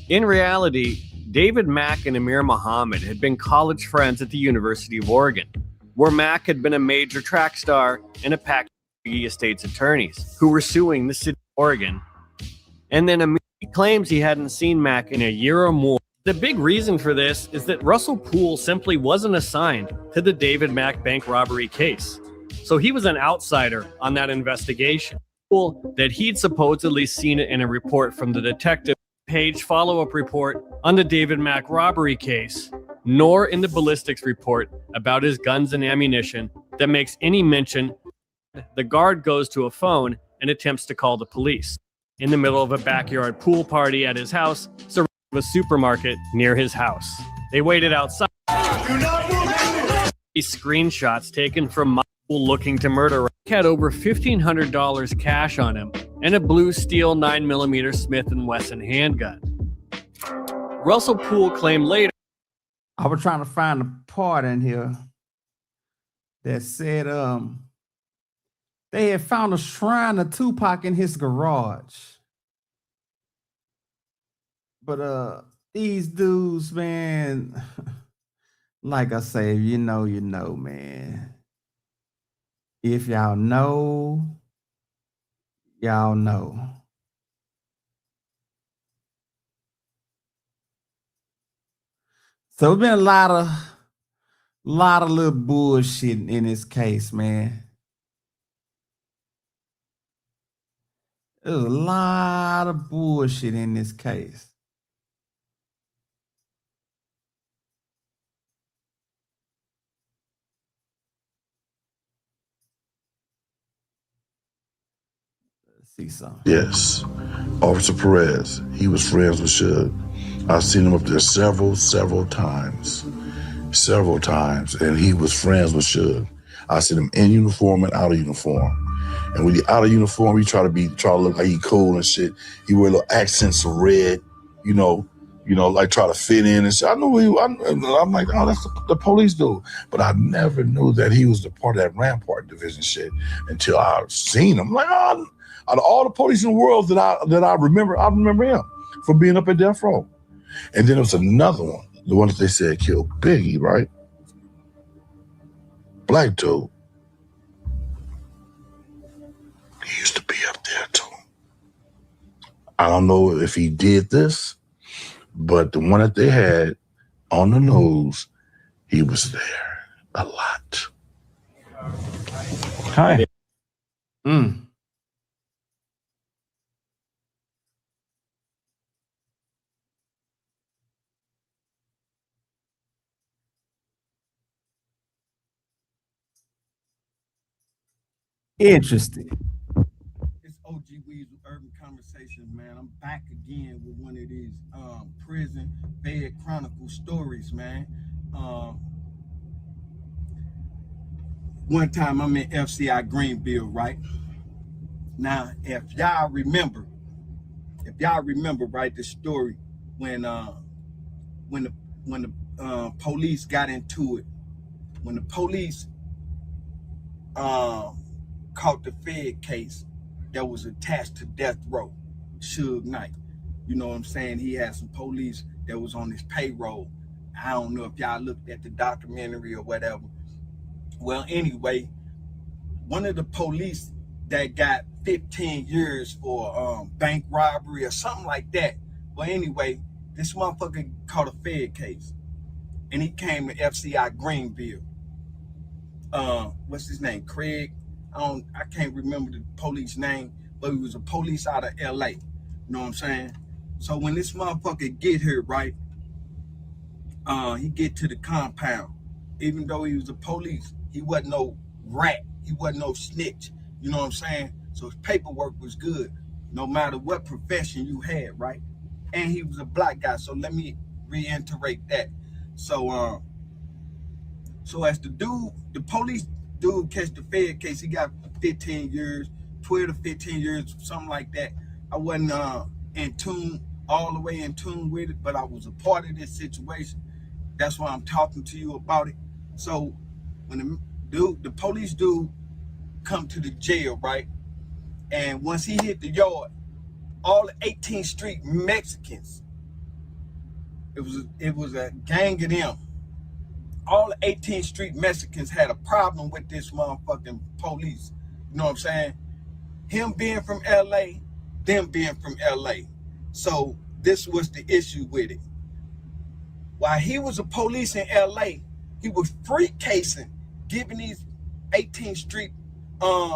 In reality, David Mack and Amir Muhammad had been college friends at the University of Oregon, where Mack had been a major track star and a pack of Biggie Estate's attorneys who were suing the city of Oregon. And then Amir claims he hadn't seen Mack in a year or more. The big reason for this is that Russell Poole simply wasn't assigned to the David Mack bank robbery case. So he was an outsider on that investigation. Poole that he'd supposedly seen it in a report from the detective page follow-up report on the David Mack robbery case, nor in the ballistics report about his guns and ammunition that makes any mention. The guard goes to a phone and attempts to call the police in the middle of a backyard pool party at his house, surrounded with a supermarket near his house. They waited outside. These screenshots taken from Michael looking to murder had over $1,500 cash on him and a blue steel 9mm Smith & Wesson handgun. Russell Poole claimed later, I was trying to find a part in here that said they had found a shrine of Tupac in his garage. But these dudes, man, like I say, if you know, man. If y'all know, y'all know. So it's been a lot of little bullshit in this case, man. There's a lot of bullshit in this case. Let's see something. Yes. Officer Perez, he was friends with Suge. I've seen him up there several times, and he was friends with Suge. I seen him in uniform and out of uniform. And when he out of uniform, he try to look like he cool and shit. He wear little accents of red, like try to fit in and shit. I'm like, oh, that's the police dude. But I never knew that he was the part of that Rampart division shit until I seen him. Like, out of all the police in the world that I remember him from being up at Death Row. And then there was another one, the one that they said killed Biggie, right? Black dude. He used to be up there too. I don't know if he did this, but the one that they had on the news, he was there a lot. Okay. Interesting. It's OG Weezy Urban Conversations, man. I'm back again with one of these prison bed chronicle stories, man. One time I'm in FCI Greenville, right? Now, if y'all remember, right, the story when the police got into it, when the police caught the Fed case that was attached to death row, Suge Knight. You know what I'm saying? He had some police that was on his payroll. I don't know if y'all looked at the documentary or whatever. Well, anyway, one of the police that got 15 years for bank robbery or something like that. Well, anyway, this motherfucker caught a Fed case, and he came to FCI Greenville. What's his name? Craig. I can't remember the police name, but he was a police out of LA. You know what I'm saying? So when this motherfucker get here, right, he get to the compound. Even though he was a police, he wasn't no rat. He wasn't no snitch. You know what I'm saying? So his paperwork was good, no matter what profession you had, right? And he was a black guy. So let me reiterate that. So as the police dude catch the Fed case, he got 15 years, 12 to 15 years, something like that. I wasn't all the way in tune with it, but I was a part of this situation. That's why I'm talking to you about it. So when the police dude come to the jail, right? And once he hit the yard, all the 18th Street Mexicans, it was a gang of them. All the 18th Street Mexicans had a problem with this motherfucking police. You know what I'm saying? Him being from LA, them being from LA. So this was the issue with it. While he was a police in LA, he was free casing, giving these 18th Street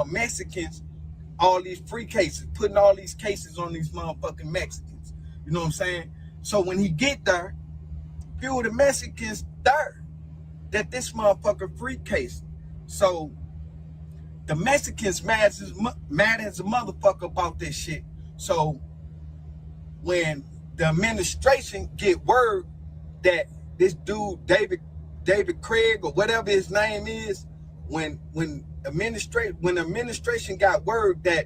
Mexicans all these free cases, putting all these cases on these motherfucking Mexicans. You know what I'm saying? So when he get there, few of the Mexicans there that this motherfucker free case. So the Mexicans mad as a motherfucker about this shit. So when the administration get word that this dude David Craig or whatever his name is, when administration got word that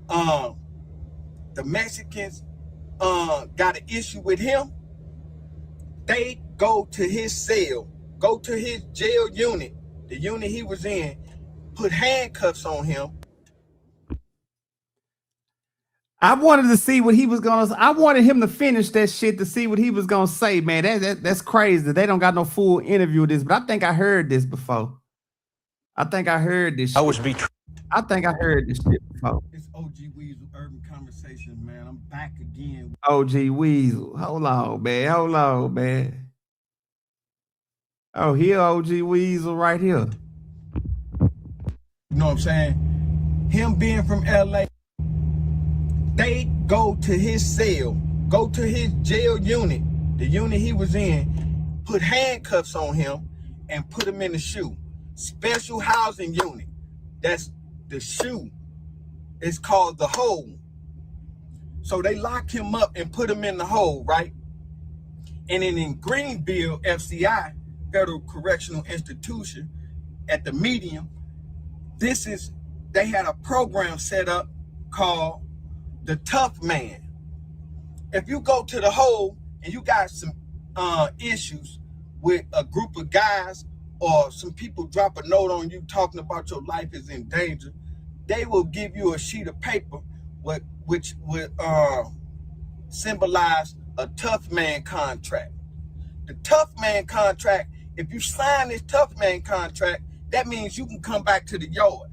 the Mexicans got an issue with him, they go to his cell, go to his jail unit, the unit he was in, put handcuffs on him. I wanted to see what he was gonna. I wanted him to finish that shit to see what he was gonna say, man. That's crazy. They don't got no full interview of this, but I think I heard this before. I think I heard this. I think I heard this shit before. It's OG Weezy Urban Conversations, man. I'm back again. OG Weezy. Hold on, man. Oh, here OG Weezy right here. You know what I'm saying? Him being from LA, they go to his cell, go to his jail unit, the unit he was in, put handcuffs on him and put him in the SHU. Special housing unit. That's the SHU. It's called the hole. So they lock him up and put him in the hole, right? And then in Greenville, FCI, Federal Correctional Institution, at the Medium, they had a program set up called the Tough Man. If you go to the hole and you got some issues with a group of guys, or some people drop a note on you talking about your life is in danger, they will give you a sheet of paper which would symbolize a Tough Man contract. The Tough Man contract, if you sign this Tough Man contract, that means you can come back to the yard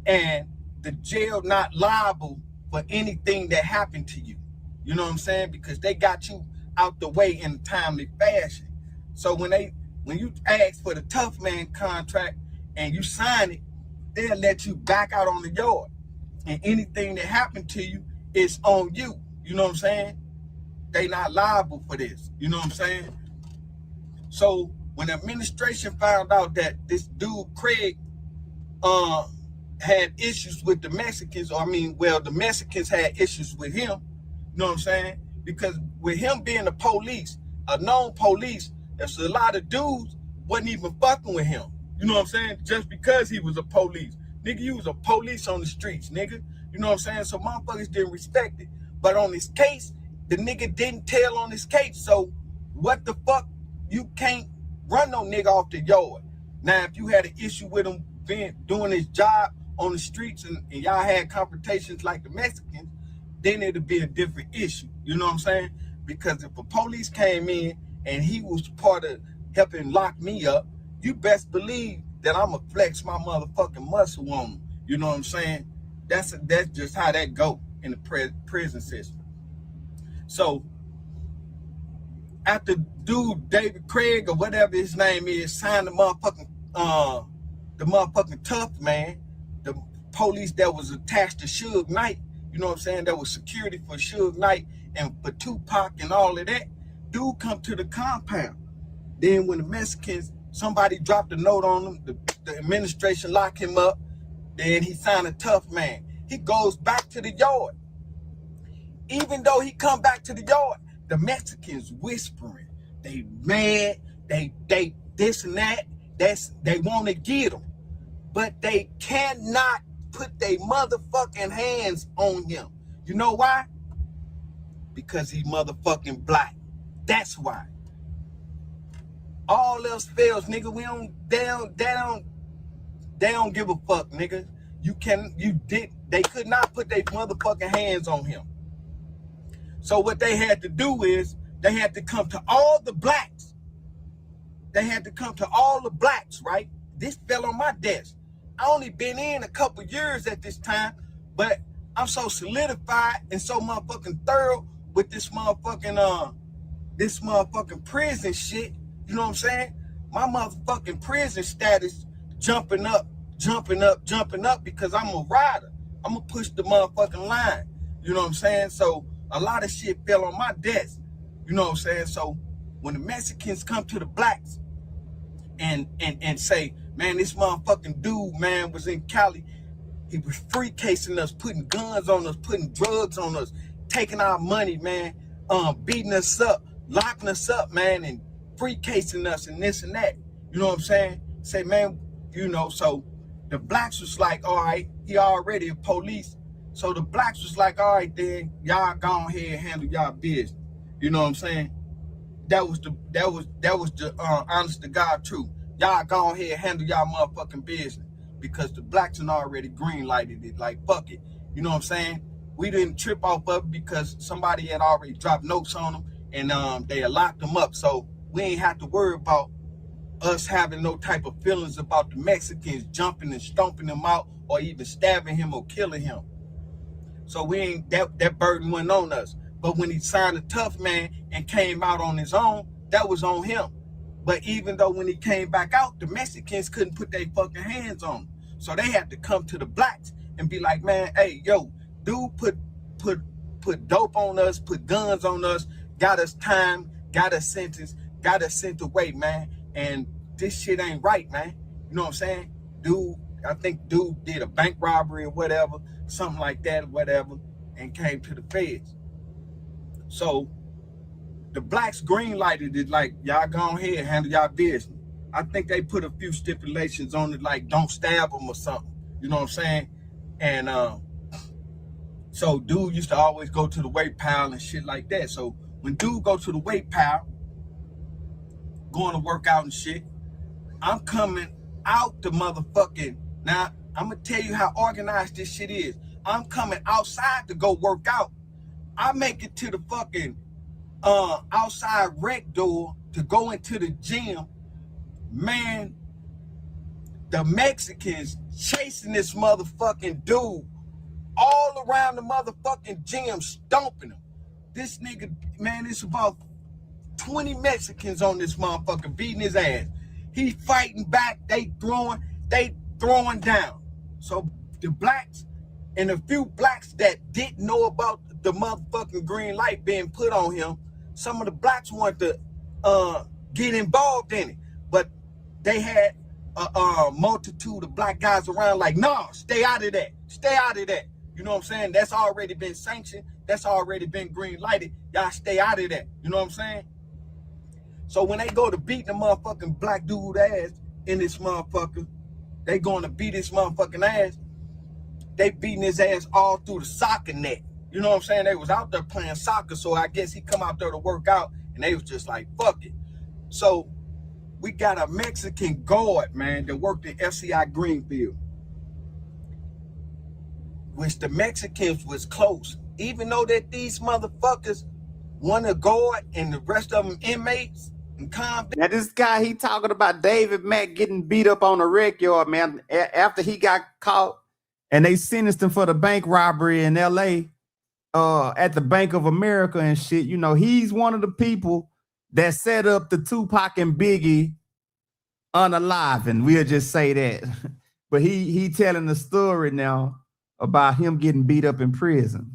and the jail not liable for anything that happened to you. You know what I'm saying? Because they got you out the way in a timely fashion. So when you ask for the Tough Man contract and you sign it, they'll let you back out on the yard. And anything that happened to you is on you. You know what I'm saying? They not liable for this. You know what I'm saying? So when the administration found out that this dude, Craig, had issues with the Mexicans, the Mexicans had issues with him. You know what I'm saying? Because with him being the police, a known police, there's a lot of dudes wasn't even fucking with him. You know what I'm saying? Just because he was a police. Nigga, you was a police on the streets, nigga. You know what I'm saying? So motherfuckers didn't respect it. But on this case, the nigga didn't tell on this case. So what the fuck? You can't run no nigga off the yard. Now, if you had an issue with him doing his job on the streets and y'all had confrontations like the Mexicans, then it'd be a different issue. You know what I'm saying? Because if a police came in and he was part of helping lock me up, you best believe that I'ma flex my motherfucking muscle on him. You know what I'm saying? That's just how that go in the prison system. So after dude David Craig or whatever his name is signed the motherfucking tough man, the police that was attached to Suge Knight, you know what I'm saying, that was security for Suge Knight and for Tupac and all of that, dude come to the compound. Then when the Mexicans, somebody dropped a note on him, the administration locked him up, then he signed a tough man. He goes back to the yard. Even though he come back to the yard, the Mexicans whispering, they mad, they this and that, they want to get him. But they cannot put their motherfucking hands on him. You know why? Because he motherfucking black. That's why. All else fails, nigga. They don't give a fuck, nigga. They could not put their motherfucking hands on him. So what they had to do is they had to come to all the blacks. Right? This fell on my desk. I only been in a couple years at this time, but I'm so solidified and so motherfucking thorough with this motherfucking prison shit. You know what I'm saying? My motherfucking prison status jumping up because I'm a rider. I'm gonna push the motherfucking line. You know what I'm saying? So a lot of shit fell on my desk. You know what I'm saying? So when the Mexicans come to the blacks and say, man, this motherfucking dude, man, was in Cali. He was free casing us, putting guns on us, putting drugs on us, taking our money, man, beating us up, locking us up, man, and free casing us and this and that. You know what I'm saying? Say, man, you know, so the blacks was like, all right, he already a police. So the blacks was like, all right, then y'all go ahead and handle y'all business. You know what I'm saying? That was the honest to God truth. Y'all go ahead and handle y'all motherfucking business because the blacks had already green lighted it. Like, fuck it. You know what I'm saying? We didn't trip off of it because somebody had already dropped notes on them and they had locked them up. So we ain't have to worry about us having no type of feelings about the Mexicans jumping and stomping him out or even stabbing him or killing him. So we ain't that burden wasn't on us. But when he signed a tough man and came out on his own, that was on him. But even though when he came back out, the Mexicans couldn't put their fucking hands on him. So they had to come to the blacks and be like, man, hey, yo, dude put dope on us, put guns on us, got us time, got us sentenced, got us sent away, man. And this shit ain't right, man. You know what I'm saying? I think dude did a bank robbery or whatever, something like that or whatever, and came to the feds. So the blacks green lighted it like, y'all go ahead and handle y'all business. I think they put a few stipulations on it like don't stab them or something. You know what I'm saying? And so dude used to always go to the weight pile and shit like that. So when dude go to the weight pile, going to work out and shit, I'm coming out the motherfucking, now I'm gonna tell you how organized this shit is. I'm coming outside to go work out. I make it to the fucking outside rec door to go into the gym. Man, the Mexicans chasing this motherfucking dude all around the motherfucking gym, stomping him. This nigga, man, it's about 20 Mexicans on this motherfucker beating his ass. He fighting back, they throwing down. So the blacks and the few blacks that didn't know about the motherfucking green light being put on him, some of the blacks wanted to get involved in it, but they had a multitude of black guys around like, nah, stay out of that. Stay out of that. You know what I'm saying? That's already been sanctioned. That's already been green lighted. Y'all stay out of that. You know what I'm saying? So when they go to beat the motherfucking black dude ass in this motherfucker, they going to beat his motherfucking ass. They beating his ass all through the soccer net. You know what I'm saying? They was out there playing soccer, so I guess he come out there to work out, and they was just like, fuck it. So we got a Mexican guard, man, that worked in FCI Greenfield, which the Mexicans was close. Even though that these motherfuckers want to guard and the rest of them inmates and convicts. Now this guy, he talking about David Mack getting beat up on the rec yard, man, after he got caught and they sentenced him for the bank robbery in LA at the Bank of America and shit. You know, he's one of the people that set up the Tupac and Biggie unaliving. We'll just say that. But he telling the story now about him getting beat up in prison.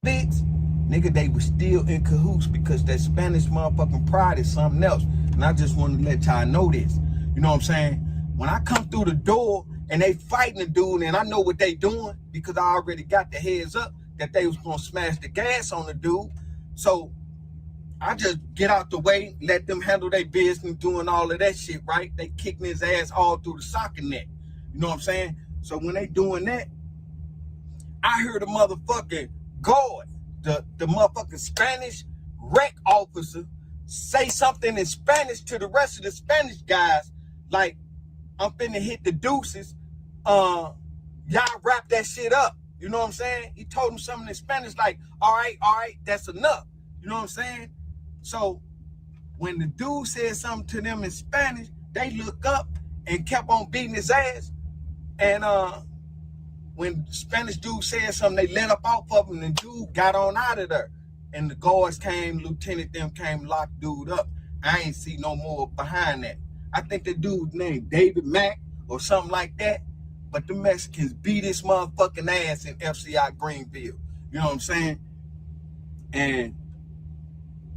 Nigga, they were still in cahoots because that Spanish motherfucking pride is something else. And I just want to let y'all know this. You know what I'm saying? When I come through the door and they fighting the dude and I know what they doing because I already got the heads up that they was going to smash the gas on the dude. So I just get out the way, let them handle their business doing all of that shit, right? They kicking his ass all through the soccer net. You know what I'm saying? So when they doing that, I heard the motherfucking guard, the motherfucking Spanish rec officer say something in Spanish to the rest of the Spanish guys, like, I'm finna hit the deuces. Y'all wrap that shit up. You know what I'm saying? He told him something in Spanish like, all right, that's enough. You know what I'm saying? So when the dude said something to them in Spanish, they look up and kept on beating his ass. And when the Spanish dude said something, they let up off of him, and the dude got on out of there. And the guards came, lieutenant them came, locked dude up. I ain't see no more behind that. I think the dude's named David Mack or something like that. But the Mexicans beat his motherfucking ass in FCI Greenfield. You know what I'm saying? And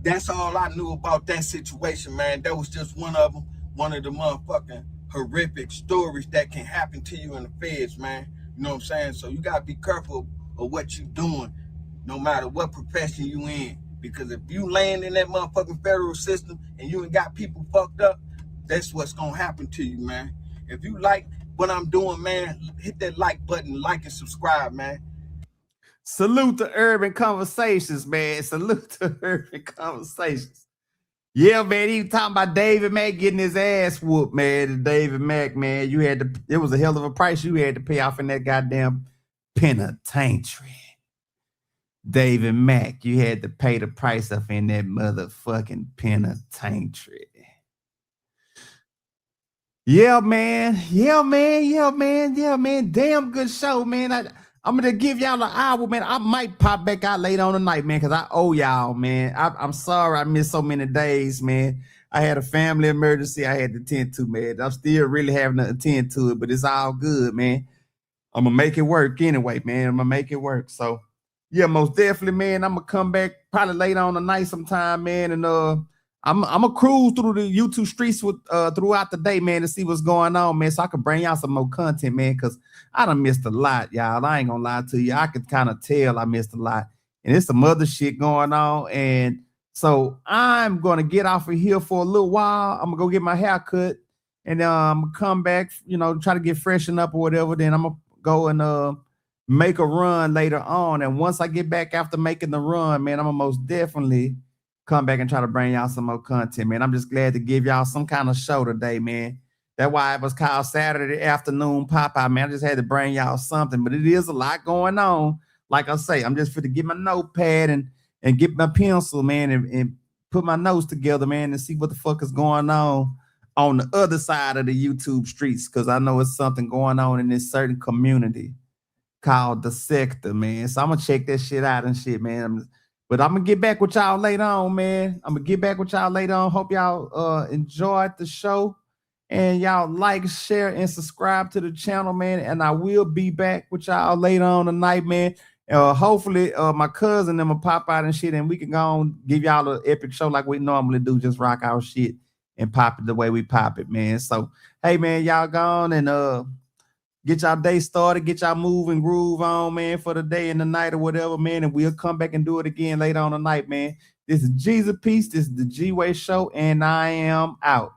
that's all I knew about that situation, man. That was just one of them, one of the motherfucking horrific stories that can happen to you in the feds, man. You know what I'm saying? So you gotta be careful of what you're doing, no matter what profession you in. Because if you land in that motherfucking federal system and you ain't got people fucked up, that's what's gonna happen to you, man. If you like what I'm doing, man, hit that like button, like and subscribe, man. Salute to Urban Conversations, man. Salute to Urban Conversations. Yeah, man, he was talking about David Mack getting his ass whooped, man. David Mack, man, you had to, it was a hell of a price you had to pay off in that goddamn penitentiary. David Mack, you had to pay the price off in that motherfucking penitentiary. Yeah, man. Yeah, man. Yeah, man. Yeah, man. Damn good show, man. I'm going to give y'all an hour, man. I might pop back out later on tonight, man, because I owe y'all, man. I'm sorry I missed so many days, man. I had a family emergency I had to attend to, man. I'm still really having to attend to it, but it's all good, man. I'm going to make it work anyway, man. I'm going to make it work. So, yeah, most definitely, man. I'm going to come back probably later on tonight sometime, man, and I'm gonna cruise through the YouTube streets with throughout the day, man, to see what's going on, man, so I can bring y'all some more content, man, because I done missed a lot, y'all. I ain't gonna lie to you. I could kind of tell I missed a lot, and there's some other shit going on, and so I'm gonna get off of here for a little while. I'm gonna go get my hair cut, and I'm gonna come back, you know, try to get freshened up or whatever. Then I'm gonna go and make a run later on, and once I get back after making the run, man, I'm gonna most definitely come back and try to bring y'all some more content, man. I'm just glad to give y'all some kind of show today, man. That's why it was called Saturday Afternoon Pop-Out, man. I just had to bring y'all something, but it is a lot going on. Like I say, I'm just fit to get my notepad and get my pencil, man, and put my notes together, man, and see what the fuck is going on the other side of the YouTube streets, because I know it's something going on in this certain community called the sector, man. So I'm going to check that shit out and shit, man. But I'm going to get back with y'all later on, man. I'm going to get back with y'all later on. Hope y'all enjoyed the show. And y'all like, share, and subscribe to the channel, man. And I will be back with y'all later on tonight, man. Hopefully, my cousin them will pop out and shit, and we can go on give y'all an epic show like we normally do. Just rock our shit and pop it the way we pop it, man. So, hey, man, y'all go on and get y'all day started, get y'all move and groove on, man, for the day and the night or whatever, man. And we'll come back and do it again later on tonight, man. This is Jesus Peace. This is the G-Way Show, and I am out.